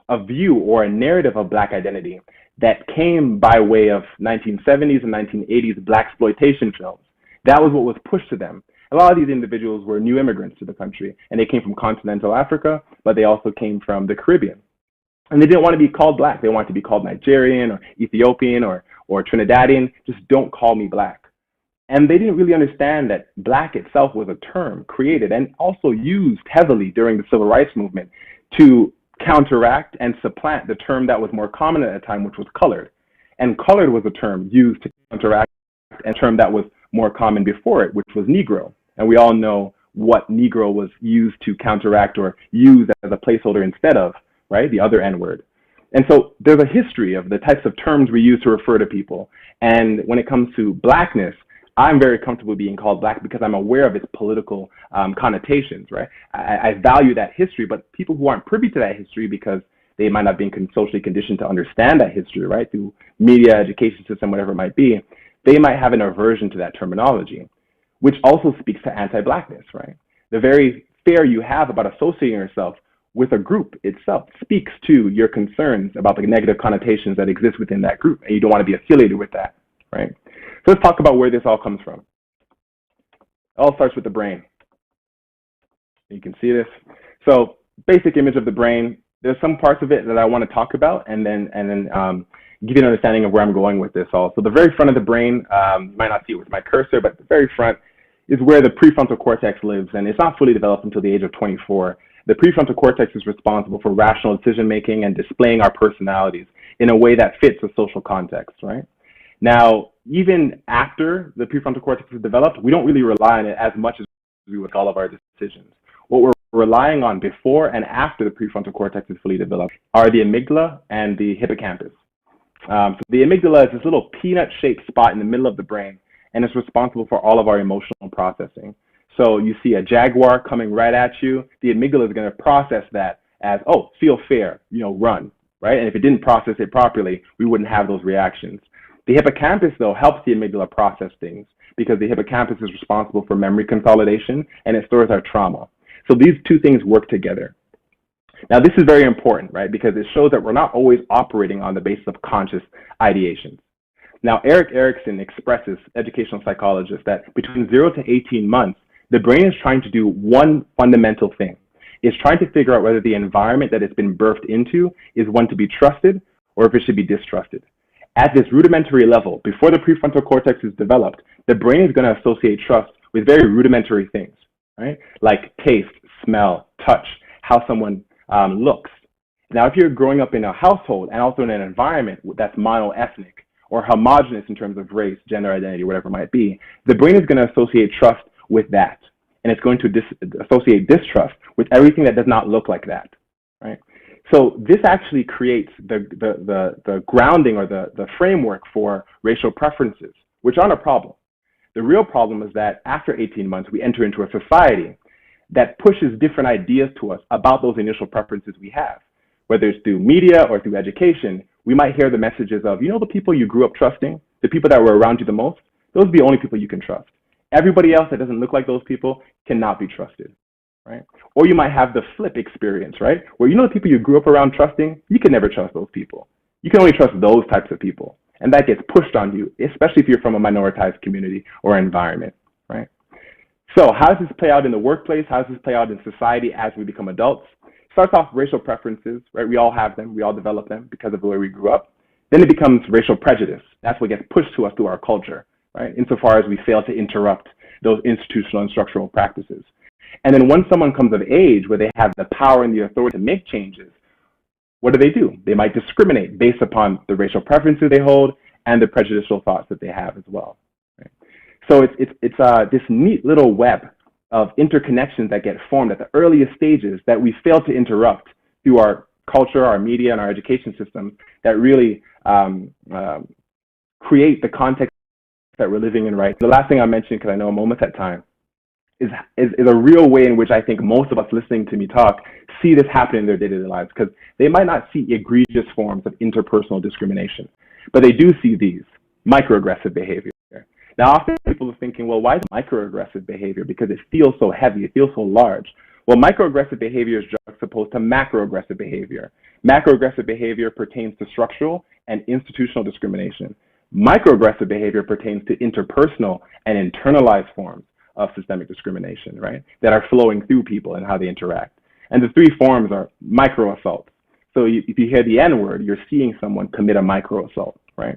a view or a narrative of Black identity that came by way of 1970s and 1980s Blaxploitation films. That was what was pushed to them. A lot of these individuals were new immigrants to the country, and they came from continental Africa, but they also came from the Caribbean. And they didn't want to be called Black. They wanted to be called Nigerian or Ethiopian or Trinidadian. Just don't call me Black. And they didn't really understand that Black itself was a term created and also used heavily during the Civil Rights Movement to counteract and supplant the term that was more common at the time, which was colored. And colored was a term used to counteract a term that was more common before it, which was Negro. And we all know what Negro was used to counteract or used as a placeholder instead of, right, the other N-word. And so there's a history of the types of terms we use to refer to people. And when it comes to Blackness, I'm very comfortable being called Black because I'm aware of its political connotations, right? I value that history, but people who aren't privy to that history because they might not be socially conditioned to understand that history, right, through media, education system, whatever it might be, they might have an aversion to that terminology, which also speaks to anti-Blackness, right? The very fear you have about associating yourself with a group itself speaks to your concerns about the negative connotations that exist within that group, and you don't want to be affiliated with that, right? So let's talk about where this all comes from. It all starts with the brain. You can see this. So basic image of the brain. There's some parts of it that I want to talk about and then give you an understanding of where I'm going with this all. So the very front of the brain, you might not see it with my cursor, but the very front is where the prefrontal cortex lives, and it's not fully developed until the age of 24. The prefrontal cortex is responsible for rational decision-making and displaying our personalities in a way that fits a social context, right? Now, even after the prefrontal cortex is developed, we don't really rely on it as much as we would all of our decisions. What we're relying on before and after the prefrontal cortex is fully developed are the amygdala and the hippocampus. So the amygdala is this little peanut-shaped spot in the middle of the brain, and it's responsible for all of our emotional processing. So you see a jaguar coming right at you, the amygdala is going to process that as, oh, feel fear, run, right? And if it didn't process it properly, we wouldn't have those reactions. The hippocampus, though, helps the amygdala process things because the hippocampus is responsible for memory consolidation and it stores our trauma. So these two things work together. Now, this is very important, right, because it shows that we're not always operating on the basis of conscious ideations. Now, Erik Erikson expresses, educational psychologist, that between 0 to 18 months, the brain is trying to do one fundamental thing. It's trying to figure out whether the environment that it's been birthed into is one to be trusted or if it should be distrusted. At this rudimentary level, before the prefrontal cortex is developed, the brain is going to associate trust with very rudimentary things, right? Like taste, smell, touch, how someone looks. Now, if you're growing up in a household and also in an environment that's monoethnic or homogenous in terms of race, gender identity, whatever it might be, the brain is going to associate trust with that. And it's going to associate distrust with everything that does not look like that, right? So this actually creates the grounding or the framework for racial preferences, which aren't a problem. The real problem is that after 18 months, we enter into a society that pushes different ideas to us about those initial preferences we have. Whether it's through media or through education, we might hear the messages of, the people you grew up trusting, the people that were around you the most, those are the only people you can trust. Everybody else that doesn't look like those people cannot be trusted, right? Or you might have the flip experience, right? Where the people you grew up around trusting, you can never trust those people. You can only trust those types of people. And that gets pushed on you, especially if you're from a minoritized community or environment, right? So how does this play out in the workplace? How does this play out in society as we become adults? It starts off racial preferences, right? We all have them. We all develop them because of the way we grew up. Then it becomes racial prejudice. That's what gets pushed to us through our culture, right? Insofar as we fail to interrupt those institutional and structural practices. And then once someone comes of age where they have the power and the authority to make changes, what do? They might discriminate based upon the racial preferences they hold and the prejudicial thoughts that they have as well. Right? So it's this neat little web of interconnections that get formed at the earliest stages that we fail to interrupt through our culture, our media, and our education system that really create the context that we're living in right. The last thing I mentioned, because I know I'm almost at time, is a real way in which I think most of us listening to me talk see this happen in their day-to-day lives, because they might not see egregious forms of interpersonal discrimination, but they do see these microaggressive behavior. Now, often people are thinking, well, why is microaggressive behavior? Because it feels so heavy, it feels so large. Well, microaggressive behavior is juxtaposed to macroaggressive behavior. Macroaggressive behavior pertains to structural and institutional discrimination. Microaggressive behavior pertains to interpersonal and internalized forms of systemic discrimination, right, that are flowing through people and how they interact. And the three forms are micro-assaults. So if you hear the N-word, you're seeing someone commit a micro-assault, right?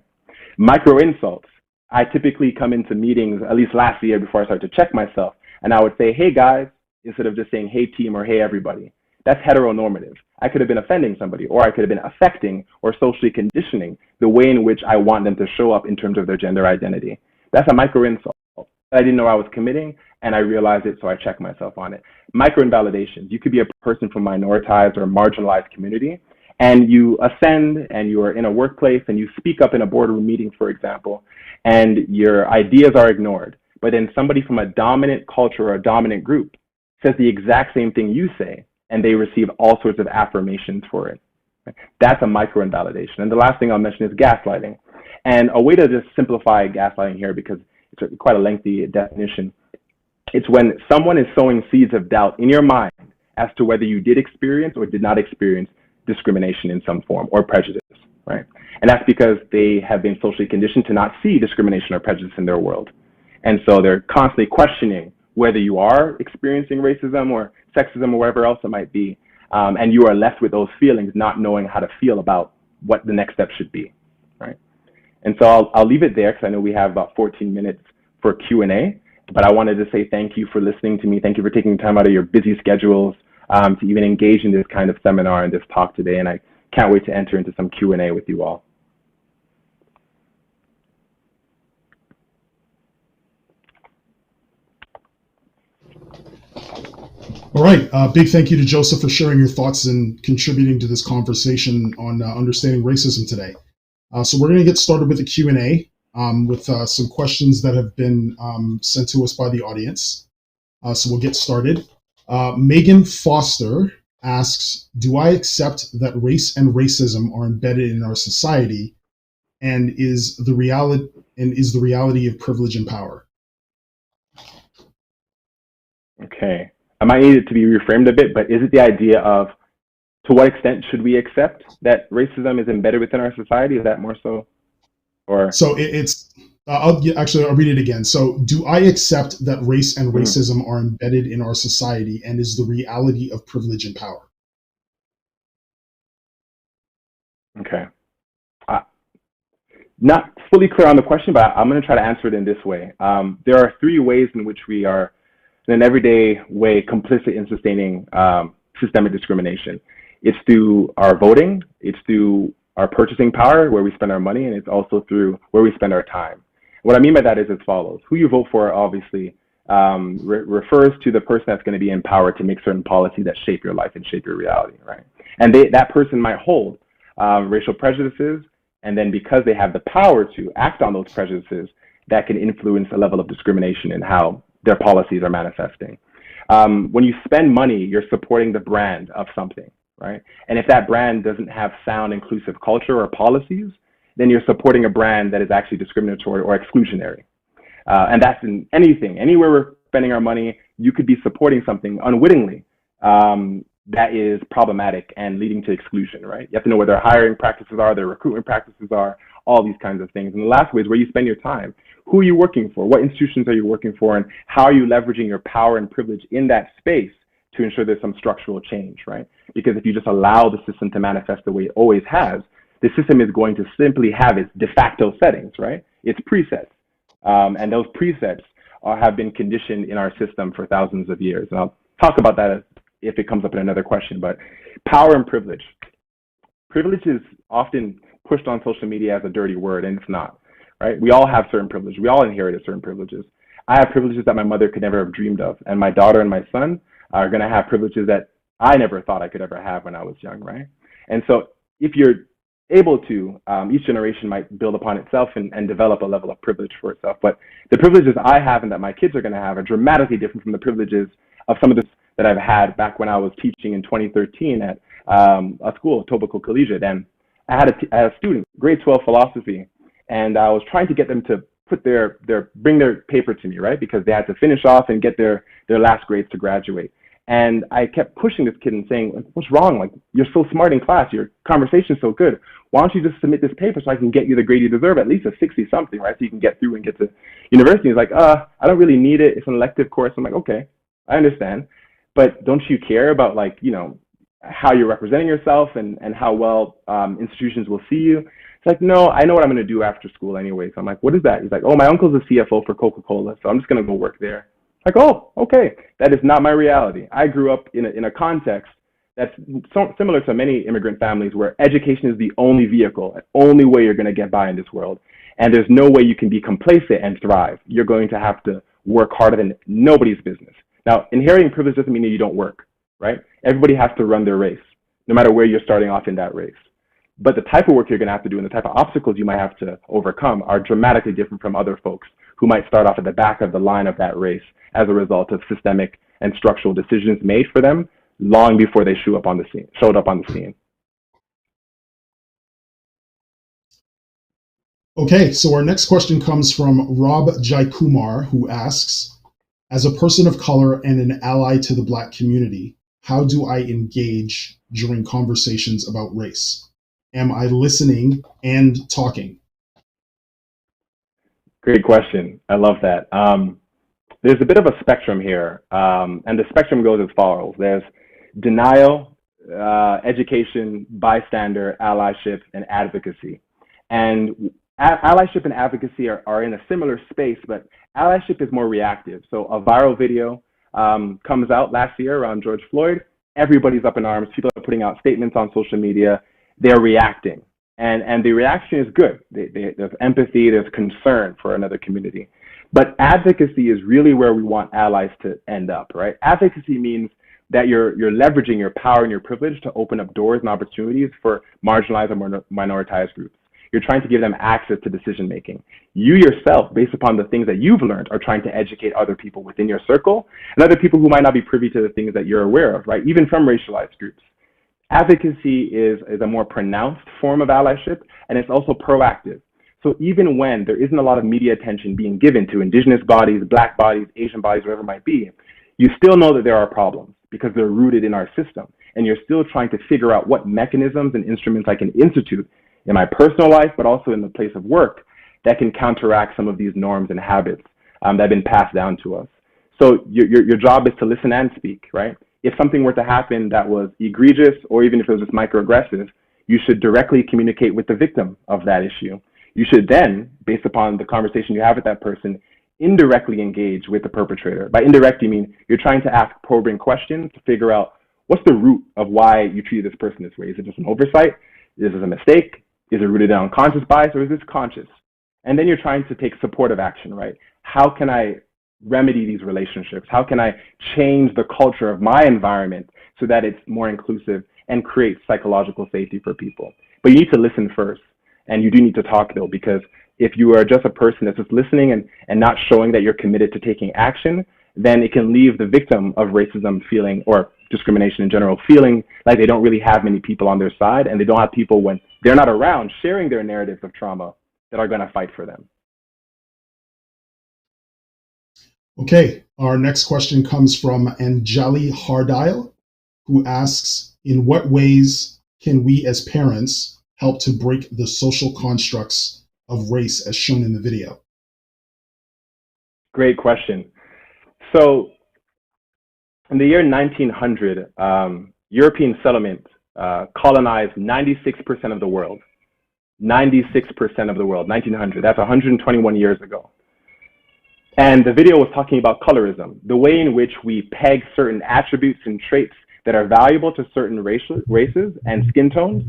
Micro-insults. I typically come into meetings, at least last year before I started to check myself, and I would say, hey guys, instead of just saying hey team or hey everybody. That's heteronormative. I could have been offending somebody, or I could have been affecting or socially conditioning the way in which I want them to show up in terms of their gender identity. That's a micro-insult. I didn't know I was committing, and I realized it, so I checked myself on it. Micro-invalidations. You could be a person from minoritized or marginalized community, and you ascend, and you are in a workplace, and you speak up in a boardroom meeting, for example, and your ideas are ignored. But then somebody from a dominant culture or a dominant group says the exact same thing you say, and they receive all sorts of affirmations for it. That's a micro-invalidation. And the last thing I'll mention is gaslighting. And a way to just simplify gaslighting here, because it's quite a lengthy definition, it's when someone is sowing seeds of doubt in your mind as to whether you did experience or did not experience discrimination in some form or prejudice, right? And that's because they have been socially conditioned to not see discrimination or prejudice in their world. And so they're constantly questioning whether you are experiencing racism or sexism or whatever else it might be, and you are left with those feelings, not knowing how to feel about what the next step should be, right? And so I'll leave it there, because I know we have about 14 minutes for Q&A, but I wanted to say thank you for listening to me. Thank you for taking time out of your busy schedules to even engage in this kind of seminar and this talk today, and I can't wait to enter into some Q&A with you all. All right. Big thank you to Joseph for sharing your thoughts and contributing to this conversation on understanding racism today. So we're going to get started with the Q&A with some questions that have been sent to us by the audience. So we'll get started. Megan Foster asks, do I accept that race and racism are embedded in our society, and is the reality of privilege and power? Okay. I might need it to be reframed a bit, but is it the idea of to what extent should we accept that racism is embedded within our society? Is that more so? Or So I'll read it again. So, do I accept that race and racism are embedded in our society, and is the reality of privilege and power? Okay. Not fully clear on the question, but I'm going to try to answer it in this way. There are three ways in which we are, in an everyday way, complicit in sustaining systemic discrimination. It's through our voting, it's through our purchasing power, where we spend our money, and it's also through where we spend our time. What I mean by that is as follows. Who you vote for, obviously, refers to the person that's going to be in power to make certain policies that shape your life and shape your reality, right? And that person might hold racial prejudices, and then because they have the power to act on those prejudices, that can influence a level of discrimination in how their policies are manifesting. When you spend money, you're supporting the brand of something, right? And if that brand doesn't have sound, inclusive culture or policies, then you're supporting a brand that is actually discriminatory or exclusionary. And that's in anything, anywhere we're spending our money, you could be supporting something unwittingly that is problematic and leading to exclusion, right? You have to know where their hiring practices are, their recruitment practices are, all these kinds of things. And the last way is where you spend your time. Who are you working for? What institutions are you working for? And how are you leveraging your power and privilege in that space to ensure there's some structural change, right? Because if you just allow the system to manifest the way it always has, the system is going to simply have its de facto settings, right? Its presets. And those presets have been conditioned in our system for thousands of years. And I'll talk about that if it comes up in another question, but power and privilege. Privilege is often pushed on social media as a dirty word, and it's not, right? We all have certain privileges. We all inherited certain privileges. I have privileges that my mother could never have dreamed of, and my daughter and my son are going to have privileges that I never thought I could ever have when I was young, right? And so if you're able to, each generation might build upon itself and develop a level of privilege for itself. But the privileges I have and that my kids are going to have are dramatically different from the privileges of some of the that I've had back when I was teaching in 2013 at a school, Tobacco Collegiate. And I had a student, grade 12 philosophy, and I was trying to get them to put bring their paper to me, right? Because they had to finish off and get their last grades to graduate. And I kept pushing this kid and saying, what's wrong? Like, you're so smart in class. Your conversation's so good. Why don't you just submit this paper so I can get you the grade you deserve, at least a 60 something, right? So you can get through and get to university. He's like, I don't really need it. It's an elective course. I'm like, okay, I understand. But don't you care about, like, how you're representing yourself and how well institutions will see you? It's like, no, I know what I'm going to do after school anyway. So I'm like, what is that? He's like, oh, my uncle's a CFO for Coca-Cola, so I'm just going to go work there. Like, oh, okay, that is not my reality. I grew up in a context that's similar to many immigrant families where education is the only vehicle, the only way you're going to get by in this world. And there's no way you can be complacent and thrive. You're going to have to work harder than nobody's business. Now, inheriting privilege doesn't mean that you don't work, right? Everybody has to run their race, no matter where you're starting off in that race. But the type of work you're going to have to do and the type of obstacles you might have to overcome are dramatically different from other folks who might start off at the back of the line of that race as a result of systemic and structural decisions made for them long before they showed up on the scene. Okay, so our next question comes from Rob Jaikumar, who asks, as a person of color and an ally to the Black community, how do I engage during conversations about race? Am I listening and talking? Great question. I love that. There's a bit of a spectrum here, and the spectrum goes as follows. There's denial, education, bystander, allyship, and advocacy. And allyship and advocacy are in a similar space, but allyship is more reactive. So a viral video comes out last year around George Floyd. Everybody's up in arms. People are putting out statements on social media. They're reacting. And the reaction is good. There's empathy, there's concern for another community. But advocacy is really where we want allies to end up, right? Advocacy means that you're leveraging your power and your privilege to open up doors and opportunities for marginalized or minoritized groups. You're trying to give them access to decision making. You yourself, based upon the things that you've learned, are trying to educate other people within your circle and other people who might not be privy to the things that you're aware of, right? Even from racialized groups. Advocacy is a more pronounced form of allyship, and it's also proactive. So even when there isn't a lot of media attention being given to indigenous bodies, black bodies, Asian bodies, whatever it might be, you still know that there are problems because they're rooted in our system. And you're still trying to figure out what mechanisms and instruments I can institute in my personal life, but also in the place of work that can counteract some of these norms and habits that have been passed down to us. So your job is to listen and speak, right? If something were to happen that was egregious, or even if it was just microaggressive, you should directly communicate with the victim of that issue. You should then, based upon the conversation you have with that person, indirectly engage with the perpetrator. By indirect, you mean you're trying to ask probing questions to figure out what's the root of why you treated this person this way. Is it just an oversight? Is it a mistake? Is it rooted in unconscious bias, or is this conscious? And then you're trying to take supportive action, right? How can I remedy these relationships? How can I change the culture of my environment so that it's more inclusive and create psychological safety for people? But you need to listen first, and you do need to talk though, because if you are just a person that's just listening and not showing that you're committed to taking action, then it can leave the victim of racism feeling, or discrimination in general, feeling like they don't really have many people on their side, and they don't have people when they're not around sharing their narratives of trauma that are going to fight for them. Okay, our next question comes from Anjali Hardile, who asks, in what ways can we as parents help to break the social constructs of race as shown in the video? Great question. So in the year 1900, European settlement colonized 96% of the world. 96% of the world, 1900. That's 121 years ago. And the video was talking about colorism, the way in which we peg certain attributes and traits that are valuable to certain races and skin tones,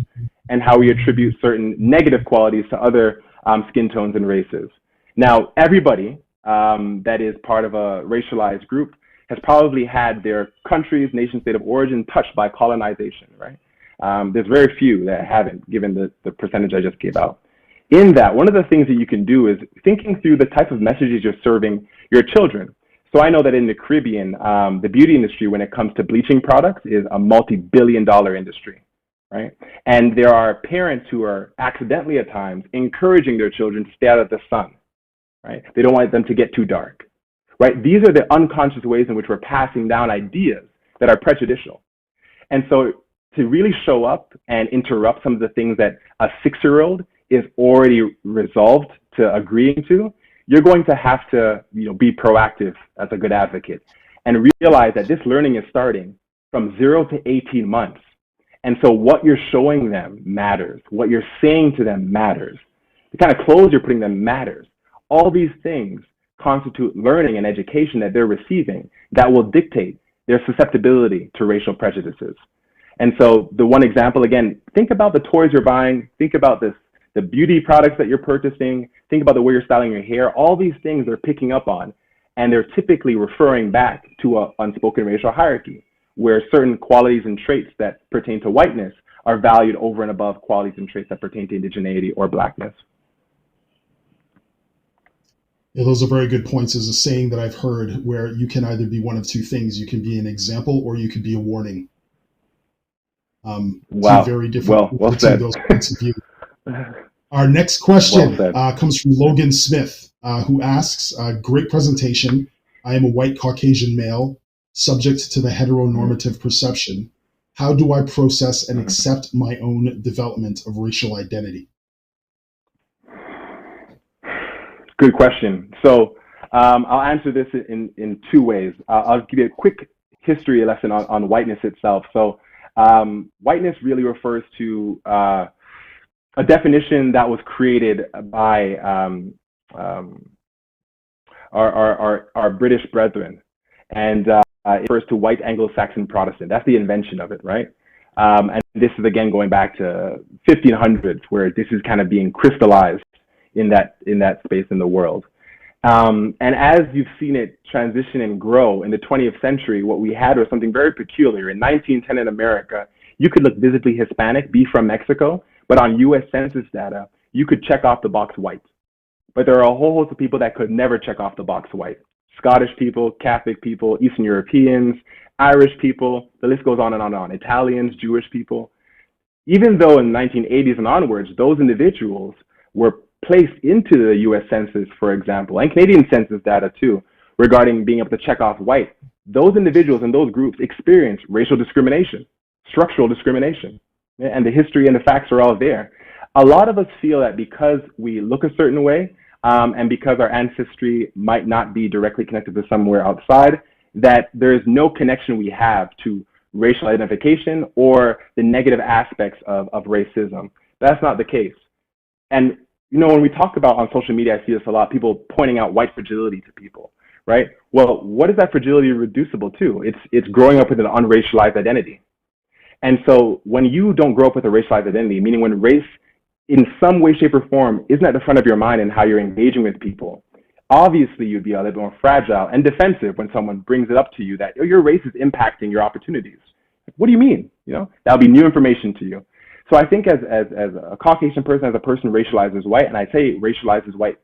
and how we attribute certain negative qualities to other skin tones and races. Now, everybody that is part of a racialized group has probably had their country's nation state of origin touched by colonization, right? There's very few that haven't, given the percentage I just gave out. In that, one of the things that you can do is thinking through the type of messages you're serving your children. So I know that in the Caribbean, the beauty industry, when it comes to bleaching products, is a multi-billion-dollar industry, right? And there are parents who are accidentally at times encouraging their children to stay out of the sun, right? They don't want them to get too dark, right? These are the unconscious ways in which we're passing down ideas that are prejudicial. And so to really show up and interrupt some of the things that a 6-year-old is already resolved to agreeing to, you're going to have to, be proactive as a good advocate and realize that this learning is starting from 0 to 18 months. And so what you're showing them matters. What you're saying to them matters. The kind of clothes you're putting them matters. All these things constitute learning and education that they're receiving that will dictate their susceptibility to racial prejudices. And so the one example, again, think about the toys you're buying, think about the beauty products that you're purchasing, think about the way you're styling your hair. All these things they're picking up on, and they're typically referring back to an unspoken racial hierarchy, where certain qualities and traits that pertain to whiteness are valued over and above qualities and traits that pertain to indigeneity or blackness. Yeah, those are very good points. There's a saying that I've heard where you can either be one of two things. You can be an example or you could be a warning. Wow. Two very different well said. those points of view. Our next question comes from Logan Smith, who asks, great presentation. I am a white Caucasian male, subject to the heteronormative perception. How do I process and accept my own development of racial identity? Good question. So I'll answer this in two ways. I'll give you a quick history lesson on whiteness itself. So whiteness really refers to a definition that was created by our British brethren, and it refers to white Anglo-Saxon Protestant. That's the invention of it, right? And this is again going back to 1500s, where this is kind of being crystallized in that space in the world. And as you've seen it transition and grow in the 20th century, what we had was something very peculiar. In 1910 in America, you could look visibly Hispanic, be from Mexico, but on US Census data, you could check off the box white. But there are a whole host of people that could never check off the box white. Scottish people, Catholic people, Eastern Europeans, Irish people, the list goes on and on and on. Italians, Jewish people. Even though in the 1980s and onwards, those individuals were placed into the US Census, for example, and Canadian Census data too, regarding being able to check off white, those individuals and those groups experienced racial discrimination, structural discrimination, and the history and the facts are all there. A lot of us feel that because we look a certain way, and because our ancestry might not be directly connected to somewhere outside, that there is no connection we have to racial identification or the negative aspects of racism. That's not the case. And when we talk about on social media, I see this a lot, people pointing out white fragility to people, right? Well, what is that fragility reducible to? It's growing up with an unracialized identity. And so when you don't grow up with a racialized identity, meaning when race in some way, shape, or form isn't at the front of your mind and how you're engaging with people, obviously you'd be a little bit more fragile and defensive when someone brings it up to you that your race is impacting your opportunities. What do you mean? That'll be new information to you. So I think as a Caucasian person, as a person racialized as white, and I say racialized as white,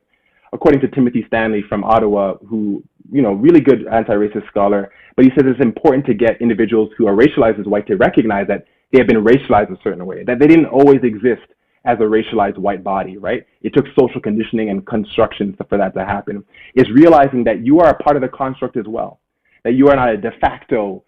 according to Timothy Stanley from Ottawa, who, really good anti-racist scholar, but he says it's important to get individuals who are racialized as white to recognize that they have been racialized a certain way, that they didn't always exist as a racialized white body, right? It took social conditioning and construction for that to happen. It's realizing that you are a part of the construct as well, that you are not a de facto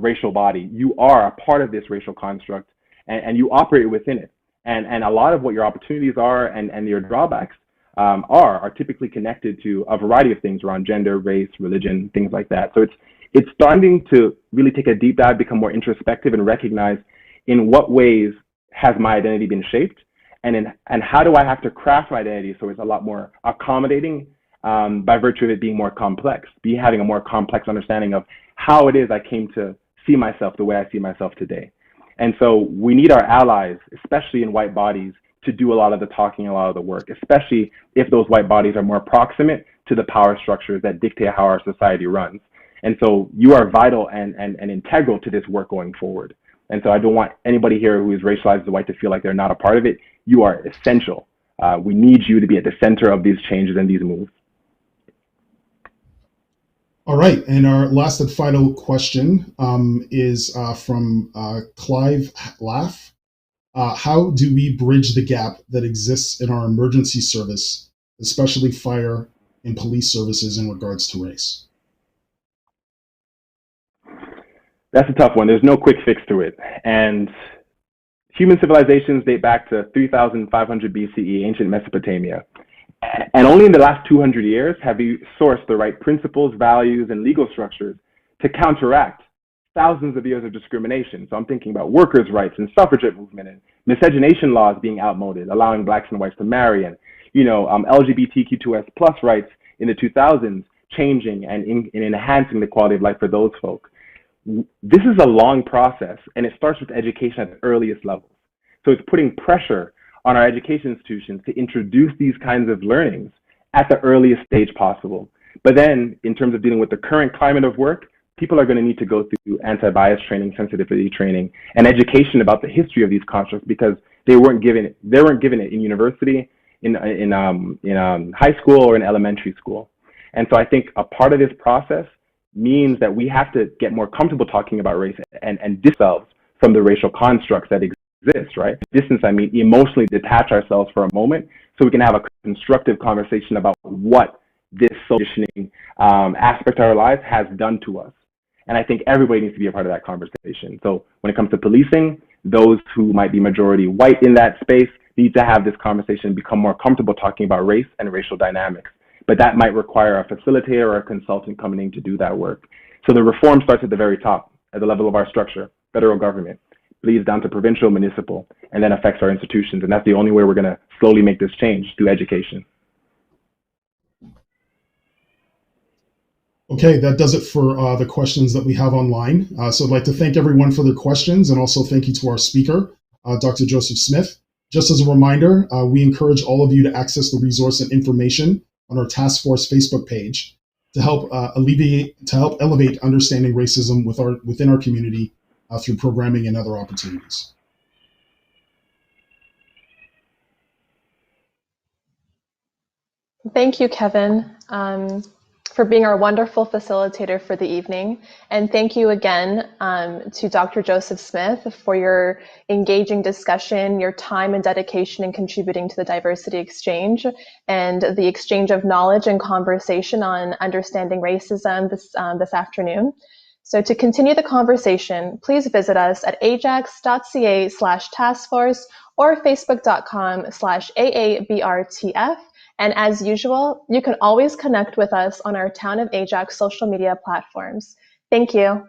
racial body. You are a part of this racial construct, and you operate within it. And a lot of what your opportunities are and your drawbacks are typically connected to a variety of things around gender, race, religion, things like that. So it's starting to really take a deep dive, become more introspective, and recognize in what ways has my identity been shaped, and how do I have to craft my identity so it's a lot more accommodating by virtue of it being more complex, having a more complex understanding of how it is I came to see myself the way I see myself today. And so we need our allies, especially in white bodies, to do a lot of the talking, a lot of the work, especially if those white bodies are more proximate to the power structures that dictate how our society runs. And so you are vital and integral to this work going forward. And so I don't want anybody here who is racialized as white to feel like they're not a part of it. You are essential. We need you to be at the center of these changes and these moves. All right, and our last and final question is from Clive Laff. How do we bridge the gap that exists in our emergency service, especially fire and police services in regards to race? That's a tough one. There's no quick fix to it. And human civilizations date back to 3,500 BCE, ancient Mesopotamia. And only in the last 200 years have we sourced the right principles, values, and legal structures to counteract thousands of years of discrimination. So I'm thinking about workers' rights and suffragette movement and miscegenation laws being outmoded, allowing blacks and whites to marry, and LGBTQ2S plus rights in the 2000s changing and enhancing the quality of life for those folk. This is a long process, and it starts with education at the earliest levels. So it's putting pressure on our education institutions to introduce these kinds of learnings at the earliest stage possible. But then in terms of dealing with the current climate of work, people are going to need to go through anti-bias training, sensitivity training, and education about the history of these constructs, because they weren't given it in university, in high school, or in elementary school. And so I think a part of this process means that we have to get more comfortable talking about race and distance ourselves from the racial constructs that exist, right? Distance, I mean emotionally detach ourselves for a moment so we can have a constructive conversation about what this social conditioning aspect of our lives has done to us. And I think everybody needs to be a part of that conversation. So when it comes to policing, those who might be majority white in that space need to have this conversation and become more comfortable talking about race and racial dynamics. But that might require a facilitator or a consultant coming in to do that work. So the reform starts at the very top, at the level of our structure, federal government, bleeds down to provincial, municipal, and then affects our institutions. And that's the only way we're going to slowly make this change, through education. Okay, that does it for the questions that we have online. So I'd like to thank everyone for their questions, and also thank you to our speaker, Dr. Joseph Smith. Just as a reminder, we encourage all of you to access the resource and information on our task force Facebook page to help elevate understanding racism within our community through programming and other opportunities. Thank you, Kevin, for being our wonderful facilitator for the evening. And thank you again to Dr. Joseph Smith for your engaging discussion, your time and dedication in contributing to the Diversity Exchange, and the exchange of knowledge and conversation on understanding racism this afternoon. So to continue the conversation, please visit us at ajax.ca/taskforce or facebook.com/AABRTF. And as usual, you can always connect with us on our Town of Ajax social media platforms. Thank you.